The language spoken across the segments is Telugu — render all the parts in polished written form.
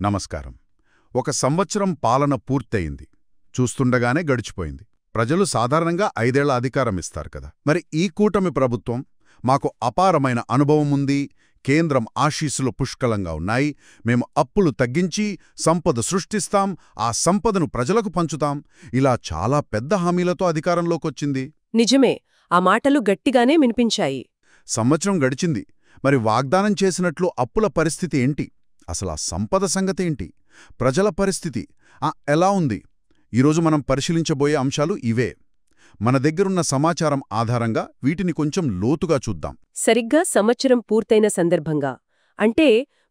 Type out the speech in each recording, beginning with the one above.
నమస్కారం. ఒక సంవత్సరం పాలన పూర్తయింది. చూస్తుండగానే గడిచిపోయింది. ప్రజలు సాధారణంగా 5 ఏళ్ల అధికారం ఇస్తారు కదా. మరి ఈ కూటమి ప్రభుత్వం మాకు అపారమైన అనుభవముంది, కేంద్రం ఆశీస్సులు పుష్కలంగా ఉన్నాయి, మేము అప్పులు తగ్గించి సంపద సృష్టిస్తాం, ఆ సంపదను ప్రజలకు పంచుతాం, ఇలా చాలా పెద్ద హామీలతో అధికారంలోకొచ్చింది. నిజమే, ఆ మాటలు గట్టిగానే వినిపించాయి. సంవత్సరం గడిచింది. మరి వాగ్దానం చేసినట్లు అప్పుల పరిస్థితి ఏంటి? అసలు ఆ సంపద సంగతేంటి? ప్రజల పరిస్థితి ఎలా ఉంది? ఈరోజు మనం పరిశీలించబోయే అంశాలు ఇవే. మన దగ్గరున్న సమాచారం ఆధారంగా వీటిని కొంచెం లోతుగా చూద్దాం. సరిగ్గా సంవత్సరం పూర్తయిన సందర్భంగా, అంటే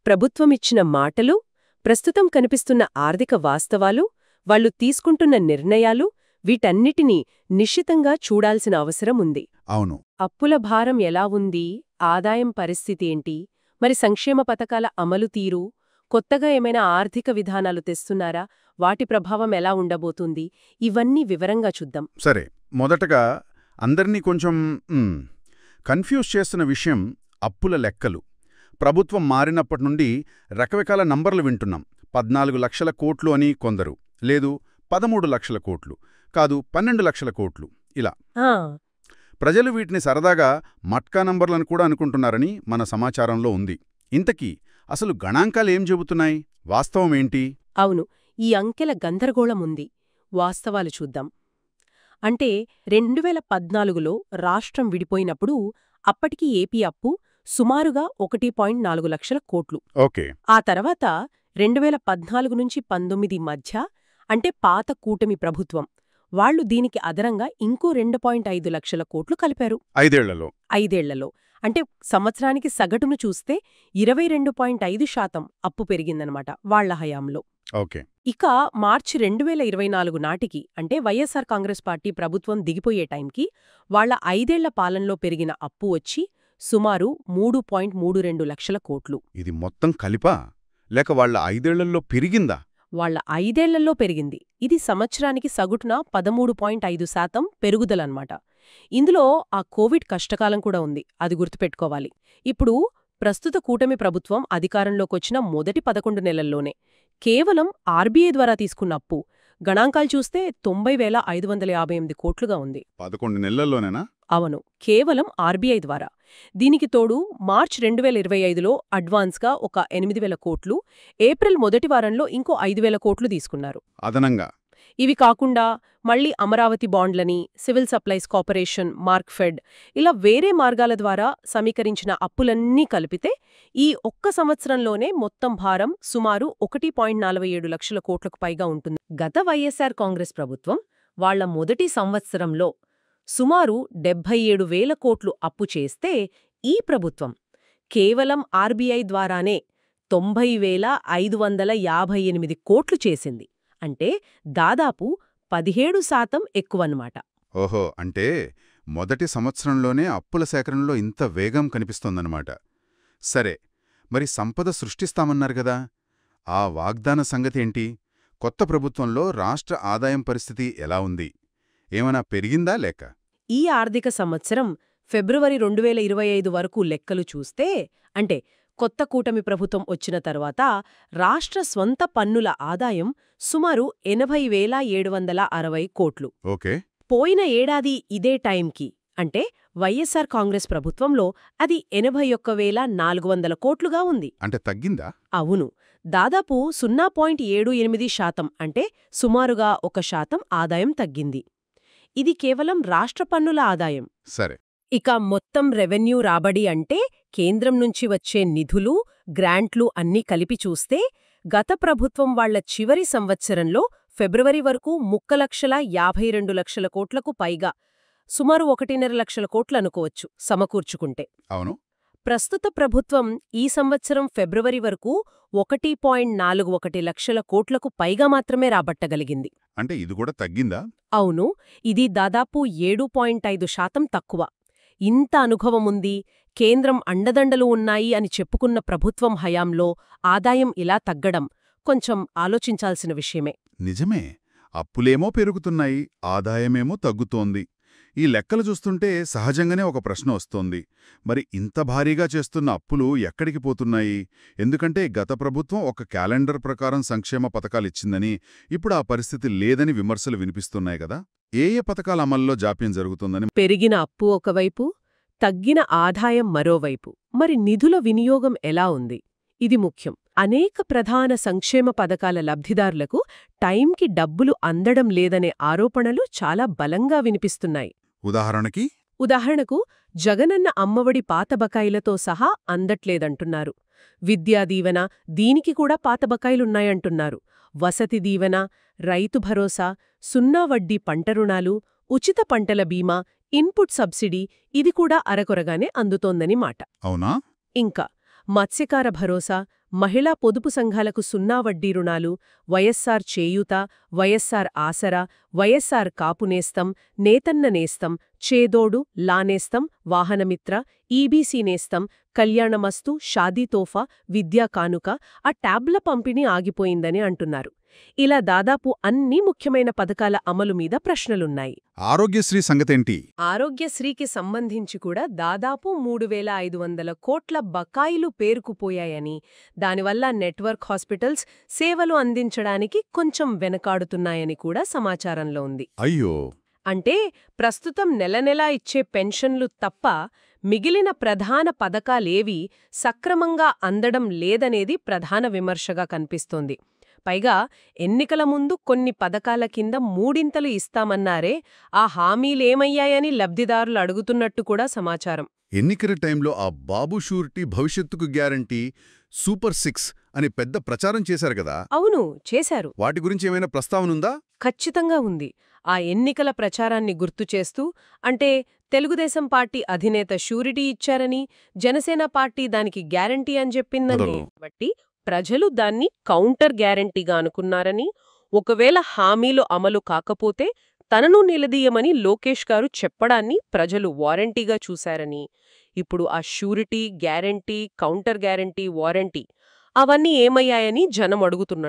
ప్రభుత్వమిచ్చిన మాటలు, ప్రస్తుతం కనిపిస్తున్న ఆర్థిక వాస్తవాలు, వాళ్లు తీసుకుంటున్న నిర్ణయాలు, వీటన్నిటినీ నిశితంగా చూడాల్సిన అవసరం ఉంది. అవును. అప్పుల భారం ఎలా ఉంది, ఆదాయం పరిస్థితి ఏంటి, మరి సంక్షేమ పథకాల అమలు తీరు, కొత్తగా ఏమైనా ఆర్థిక విధానాలు తెస్తున్నారా, వాటి ప్రభావం ఎలా ఉండబోతుంది, ఇవన్నీ వివరంగా చూద్దాం. సరే, మొదటగా అందర్నీ కొంచెం కన్ఫ్యూజ్ చేస్తున్న విషయం అప్పుల లెక్కలు. ప్రభుత్వం మారినప్పటి నుండి రకరకాల నంబర్లు వింటున్నాం. 14 లక్షల కోట్లు అని కొందరు, లేదు 13 లక్షల కోట్లు, కాదు 12 లక్షల కోట్లు, ఇలా. ప్రజలు వీటిని సరదాగా మట్కా నంబర్లను కూడా అనుకుంటున్నారని మన సమాచారంలో ఉంది. ఇంతకీ అసలు గణాంకాలేం చెబుతున్నాయి? వాస్తవమేంటి? అవును, ఈ అంకెల గందరగోళముంది. వాస్తవాలు చూద్దాం. అంటే 2014లో రాష్ట్రం విడిపోయినప్పుడు అప్పటికి ఏపీ అప్పు సుమారుగా 1.4 లక్షల కోట్లు. ఓకే. ఆ తర్వాత 2014 నుంచి 19 మధ్య, అంటే పాత కూటమి ప్రభుత్వం, వాళ్లు దీనికి అదనంగా ఇంకో 2.5 లక్షల కోట్లు కలిపారు. 5 ఏళ్లలో. అంటే సంవత్సరానికి సగటును చూస్తే 22.5% అప్పు పెరిగిందనమాట వాళ్ల హయాంలో. ఓకే. ఇక మార్చి 2024 నాటికి, అంటే వైఎస్ఆర్ కాంగ్రెస్ పార్టీ ప్రభుత్వం దిగిపోయే టైంకి, వాళ్ల 5 ఏళ్ల పాలనలో పెరిగిన అప్పు వచ్చి సుమారు 3.32 లక్షల కోట్లు. ఇది మొత్తం కలిపా, లేక వాళ్ల 5 ఏళ్లలో పెరిగిందా? వాళ్ల 5 ఏళ్లలో పెరిగింది. ఇది సంవత్సరానికి సగటున 13.5% పెరుగుదలన్నమాట. ఇందులో ఆ కోవిడ్ కష్టకాలం కూడా ఉంది, అది గుర్తుపెట్టుకోవాలి. ఇప్పుడు ప్రస్తుత కూటమి ప్రభుత్వం అధికారంలోకొచ్చిన మొదటి 11 నెలల్లోనే కేవలం ఆర్బీఐ ద్వారా తీసుకున్న అప్పు గణాంకాలు చూస్తే 90,558 కోట్లుగా ఉంది. 11 నెలల్లోనేనా? అవును, కేవలం ఆర్బీఐ ద్వారా. దీనికి తోడు మార్చ్ 2025లో అడ్వాన్స్గా ఒక 8,000 కోట్లు, ఏప్రిల్ మొదటి వారంలో ఇంకో 5,000 కోట్లు తీసుకున్నారు అదనంగా. ఇవి కాకుండా మళ్లీ అమరావతి బాండ్లని, సివిల్ సప్లైస్ కార్పొరేషన్, మార్క్ఫెడ్, ఇలా వేరే మార్గాల ద్వారా సమీకరించిన అప్పులన్నీ కలిపితే ఈ ఒక్క సంవత్సరంలోనే మొత్తం భారం సుమారు 1.47 లక్షల కోట్లకు పైగా ఉంటుంది. గత వైఎస్ఆర్ కాంగ్రెస్ ప్రభుత్వం వాళ్ల మొదటి సంవత్సరంలో సుమారు 77,000 కోట్లు అప్పు చేస్తే, ఈ ప్రభుత్వం కేవలం ఆర్బీఐ ద్వారానే 90,558 కోట్లు చేసింది. అంటే దాదాపు 17% ఎక్కువన్నమాట. ఓహో, అంటే మొదటి సంవత్సరంలోనే అప్పుల సేకరణలో ఇంత వేగం కనిపిస్తోందన్నమాట. సరే, మరి సంపద సృష్టిస్తామన్నారు గదా, ఆ వాగ్దాన సంగతేంటి? కొత్త ప్రభుత్వంలో రాష్ట్ర ఆదాయం పరిస్థితి ఎలా ఉంది? ఏమైనా పెరిగిందా లేక? ఈ ఆర్థిక సంవత్సరం ఫిబ్రవరి 2025 వరకు లెక్కలు చూస్తే, అంటే కొత్త కూటమి ప్రభుత్వం వచ్చిన తర్వాత రాష్ట్ర స్వంత పన్నుల ఆదాయం సుమారు 80,760 కోట్లు. ఓకే. పోయిన ఏడాది ఇదే టైంకి, అంటే వైఎస్ఆర్ కాంగ్రెస్ ప్రభుత్వంలో, అది 81,400 కోట్లుగా ఉంది. అంటే తగ్గిందా? అవును, దాదాపు 0.78%, అంటే సుమారుగా 1% ఆదాయం తగ్గింది. ఇది కేవలం రాష్ట్ర పన్నుల ఆదాయం. సరే. ఇక మొత్తం రెవెన్యూ రాబడి, అంటే కేంద్రం నుంచి వచ్చే నిధులు, గ్రాంట్లు అన్నీ కలిపి చూస్తే, గత ప్రభుత్వం వాళ్ల చివరి సంవత్సరంలో ఫిబ్రవరి వరకు 3,52,00,000 కోట్లకు పైగా, సుమారు 1.5 లక్షల కోట్లు అనుకోవచ్చు సమకూర్చుకుంటే. అవును. ప్రస్తుత ప్రభుత్వం ఈ సంవత్సరం ఫిబ్రవరి వరకు 1.41 లక్షల కోట్లకు పైగా మాత్రమే రాబట్టగలిగింది. అంటే ఇది కూడా తగ్గిందా? అవును, ఇది దాదాపు 7.5% తక్కువ. ఇంత అనుభవముంది, కేంద్రం అండదండలు ఉన్నాయి అని చెప్పుకున్న ప్రభుత్వం హయాంలో ఆదాయం ఇలా తగ్గడం కొంచెం ఆలోచించాల్సిన విషయమే. నిజమే, అప్పులేమో పెరుగుతున్నాయి, ఆదాయమేమో తగ్గుతోంది. ఈ లెక్కలు చూస్తుంటే సహజంగానే ఒక ప్రశ్న వస్తోంది. మరి ఇంత భారీగా చేస్తున్న అప్పులు ఎక్కడికి పోతున్నాయి? ఎందుకంటే గత ప్రభుత్వం ఒక క్యాలెండర్ ప్రకారం సంక్షేమ పథకాలిచ్చిందని, ఇప్పుడు ఆ పరిస్థితి లేదని విమర్శలు వినిపిస్తున్నాయి కదా. ఏ పథకాల అమల్లో జాప్యం జరుగుతుందని? పెరిగిన అప్పు ఒకవైపు, తగ్గిన ఆదాయం మరోవైపు. మరి నిధుల వినియోగం ఎలా ఉంది? ఇది ముఖ్యం. అనేక ప్రధాన సంక్షేమ పథకాల లబ్ధిదారులకు టైంకి డబ్బులు అందడం లేదనే ఆరోపణలు చాలా బలంగా వినిపిస్తున్నాయి. ఉదాహరణకు జగనన్న అమ్మఒడి పాత బకాయిలతో సహా అందట్లేదంటున్నారు. విద్యా దీవెన, దీనికి కూడా పాత బకాయిలున్నాయంటున్నారు. వసతి దీవెన, రైతు భరోసా, సున్నా వడ్డీ పంట రుణాలు, ఉచిత పంటల బీమా, ఇన్పుట్ సబ్సిడీ ఇది కూడా అరకొరగానే అందుతోందని మాట. అవునా? ఇంకా మత్స్యకార భరోసా, మహిళా పొదుపు సంఘాలకు సున్నా వడ్డీ రుణాలు, వైఎస్సార్ చేయూత, వైఎస్సార్ ఆసరా, వైఎస్సార్ కాపునేస్తం, నేతన్న నేస్తం, చేదోడు, లానేస్తం, వాహనమిత్ర, ఈబీసీ నేస్తం, కళ్యాణమస్తు, షాదీ తోఫా, విద్యా కానుక, ఆ ట్యాబ్ల పంపిణీ ఆగిపోయిందని అంటున్నారు. ఇలా దాదాపు అన్ని ముఖ్యమైన పథకాల అమలు మీద ప్రశ్నలున్నాయి. ఆరోగ్యశ్రీ సంగతేంటి? ఆరోగ్యశ్రీకి సంబంధించి కూడా దాదాపు 3,500 కోట్ల బకాయిలు పేరుకుపోయాయని, దానివల్ల నెట్వర్క్ హాస్పిటల్స్ సేవలు అందించడానికి కొంచెం వెనకాడుతున్నాయని కూడా సమాచారంలో ఉంది. అయ్యో! అంటే ప్రస్తుతం నెలనెలా ఇచ్చే పెన్షన్లు తప్ప మిగిలిన ప్రధాన పథకాలేవీ సక్రమంగా అందడం లేదనేది ప్రధాన విమర్శగా కనిపిస్తోంది. పైగా ఎన్నికల ముందు కొన్ని పథకాల కింద 3 ఇస్తామన్నారే, ఆ హామీలేమయ్యాయని లబ్ధిదారులు అడుగుతున్నట్టు కూడా సమాచారం. ఎన్నికల టైంలో ఆ బాబు షూరిటీ, భవిష్యత్తుకు గ్యారంటీ, సూపర్ 6 అని పెద్ద ప్రచారం చేశారు కదా. అవును, చేశారు. వాటి గురించి ఏమైనా ప్రస్తావనుందా? ఖచ్చితంగా ఉంది. ఆ ఎన్నికల ప్రచారాన్ని గుర్తుచేస్తూ, అంటే తెలుగుదేశం పార్టీ అధినేత షూరిటీ ఇచ్చారని, జనసేన పార్టీ దానికి గ్యారంటీ అని చెప్పిందని బట్టి ప్రజలు దాన్ని కౌంటర్ గ్యారంటీగా అనుకున్నారని, ఒకవేళ హామీలు అమలు కాకపోతే తనను నిలదీయమని లోకేష్ గారు చెప్పడాన్ని ప్రజలు వారంటీగా చూశారని, ఇప్పుడు ఆ surety, guarantee, counter guarantee, warranty అవన్నీ ఏమయ్యాయని జనం అడుగుతున్నట్టు.